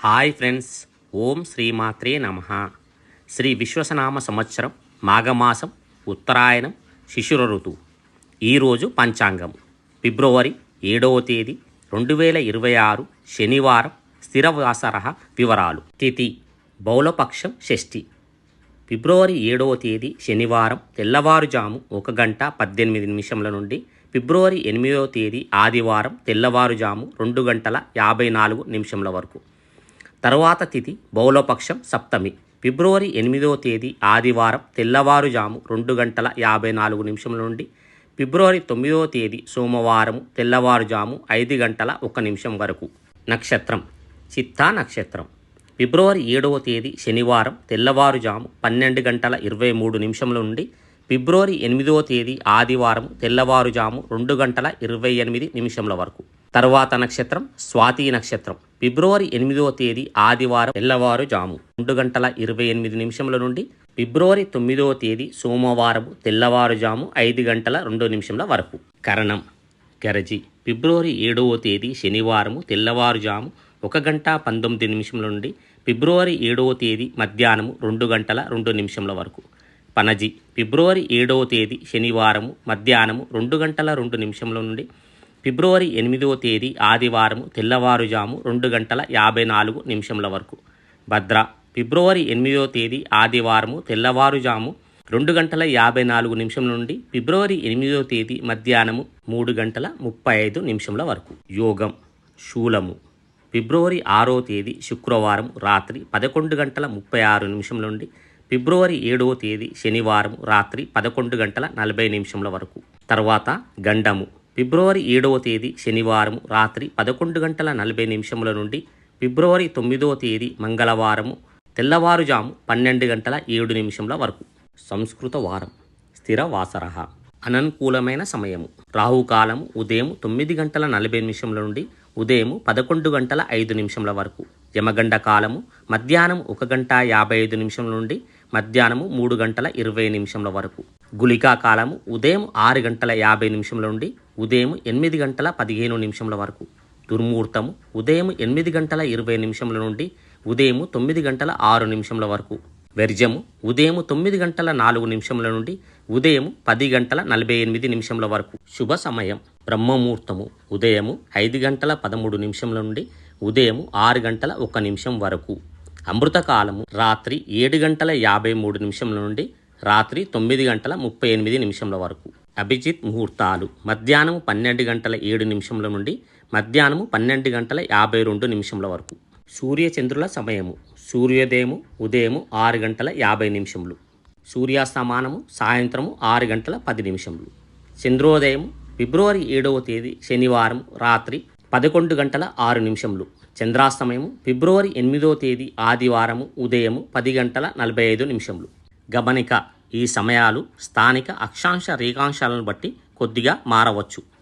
Hi friends. ఓం శ్రీమాత్రే నమః. శ్రీ విశ్వసనామ సంవత్సరం మాఘమాసం ఉత్తరాయణం శిశిర ఋతువు. ఈరోజు పంచాంగం ఫిబ్రవరి 7వ తేదీ 2026 శనివారం. స్థిరవాసర వివరాలు. తిథి బౌలపక్షం షష్ఠి. ఫిబ్రవరి 7వ తేదీ శనివారం తెల్లవారుజాము 1 గంట 18 నిమిషంల నుండి ఫిబ్రవరి 8వ తేదీ ఆదివారం తెల్లవారుజాము 2 గంటల 54 నిమిషంల వరకు. తరువాత తిథి బౌలపక్షం సప్తమి. ఫిబ్రవరి 8వ తేదీ ఆదివారం తెల్లవారుజాము 2 గంటల 54 నిమిషంల నుండి ఫిబ్రవరి 9వ తేదీ సోమవారం తెల్లవారుజాము 5 గంటల 1 నిమిషం వరకు. నక్షత్రం చిత్తా నక్షత్రం. ఫిబ్రవరి 7వ తేదీ శనివారం తెల్లవారుజాము 12 గంటల 23 నిమిషంల నుండి ఫిబ్రవరి 8వ తేదీ ఆదివారం తెల్లవారుజాము 2 గంటల 28 నిమిషంల వరకు. తరువాత నక్షత్రం స్వాతి నక్షత్రం. ఫిబ్రవరి 8వ తేదీ ఆదివారం తెల్లవారుజాము 2 గంటల 28 నిమిషంల నుండి ఫిబ్రవరి 9వ తేదీ సోమవారం తెల్లవారుజాము 5 గంటల 2 నిమిషంల వరకు. కరణం గరజి. ఫిబ్రవరి 7వ తేదీ శనివారం తెల్లవారుజాము 1 గంట 19 నిమిషంల నుండి ఫిబ్రవరి 7వ తేదీ మధ్యాహ్నం 2 గంటల 2 నిమిషంల వరకు. పనజి. ఫిబ్రవరి 7వ తేదీ శనివారం మధ్యాహ్నం 2 గంటల 2 నిమిషంల నుండి ఫిబ్రవరి 8వ తేదీ ఆదివారం తెల్లవారుజాము 2 గంటల 54 నిమిషంల వరకు. భద్ర. ఫిబ్రవరి 8వ తేదీ ఆదివారం తెల్లవారుజాము 2 గంటల 54 నిమిషంల నుండి ఫిబ్రవరి 8వ తేదీ మధ్యాహ్నం 3 గంటల 35 నిమిషంల వరకు. యోగం శూలము. ఫిబ్రవరి 6వ తేదీ శుక్రవారం రాత్రి 11 గంటల 36 నిమిషంల నుండి ఫిబ్రవరి 7వ తేదీ శనివారం రాత్రి 11 గంటల 40 నిమిషంల వరకు. తర్వాత గండము. ఫిబ్రవరి 7వ తేదీ శనివారం రాత్రి 11 గంటల 40 నిమిషముల నుండి ఫిబ్రవరి 9వ తేదీ మంగళవారం తెల్లవారుజాము 12 గంటల 7 నిమిషంల వరకు. సంస్కృత వారం. స్థిర వాసర. అననుకూలమైన సమయము. రాహుకాలము ఉదయం 9 గంటల 40 నిమిషముల నుండి ఉదయం 11 గంటల 5 నిమిషంల వరకు. యమగండ కాలము మధ్యాహ్నం 1 గంట 55 నిమిషంల నుండి మధ్యాహ్నం 3 గంటల 20 నిమిషంల వరకు. గుళికా కాలము ఉదయం 6 గంటల 50 నిమిషంల నుండి ఉదయం 8 గంటల 15 నిమిషంల వరకు. దుర్ముహూర్తము ఉదయం 8 గంటల 20 నిమిషంల నుండి ఉదయం 9 గంటల 6 నిమిషంల వరకు. వర్జము ఉదయం 9 గంటల 4 నిమిషంల నుండి ఉదయం 10 గంటల 48 నిమిషంల వరకు. శుభ సమయం బ్రహ్మముహూర్తము ఉదయం 5 గంటల 13 నిమిషంల నుండి ఉదయం 6 గంటల 1 నిమిషం వరకు. అమృతకాలము రాత్రి 7 గంటల 53 నిమిషంల నుండి రాత్రి 9 గంటల 38 నిమిషంల వరకు. అభిజిత్ ముహూర్తాలు మధ్యాహ్నం 12 గంటల 7 నిమిషంల నుండి మధ్యాహ్నం 12 గంటల 52 నిమిషంల వరకు. సూర్యచంద్రుల సమయము. సూర్యోదయము ఉదయం 6 గంటల 50 నిమిషములు. సూర్యాస్తమానము సాయంత్రము 6 గంటల 10 నిమిషములు. చంద్రోదయం ఫిబ్రవరి 7వ తేదీ శనివారం రాత్రి 11 గంటల 6 నిమిషములు. చంద్రాస్తమయము ఫిబ్రవరి 8వ తేదీ ఆదివారం ఉదయం 10 గంటల 45 నిమిషములు. గమనిక: ఈ సమయాలు స్థానిక అక్షాంశ రేఖాంశాలను బట్టి కొద్దిగా మారవచ్చు.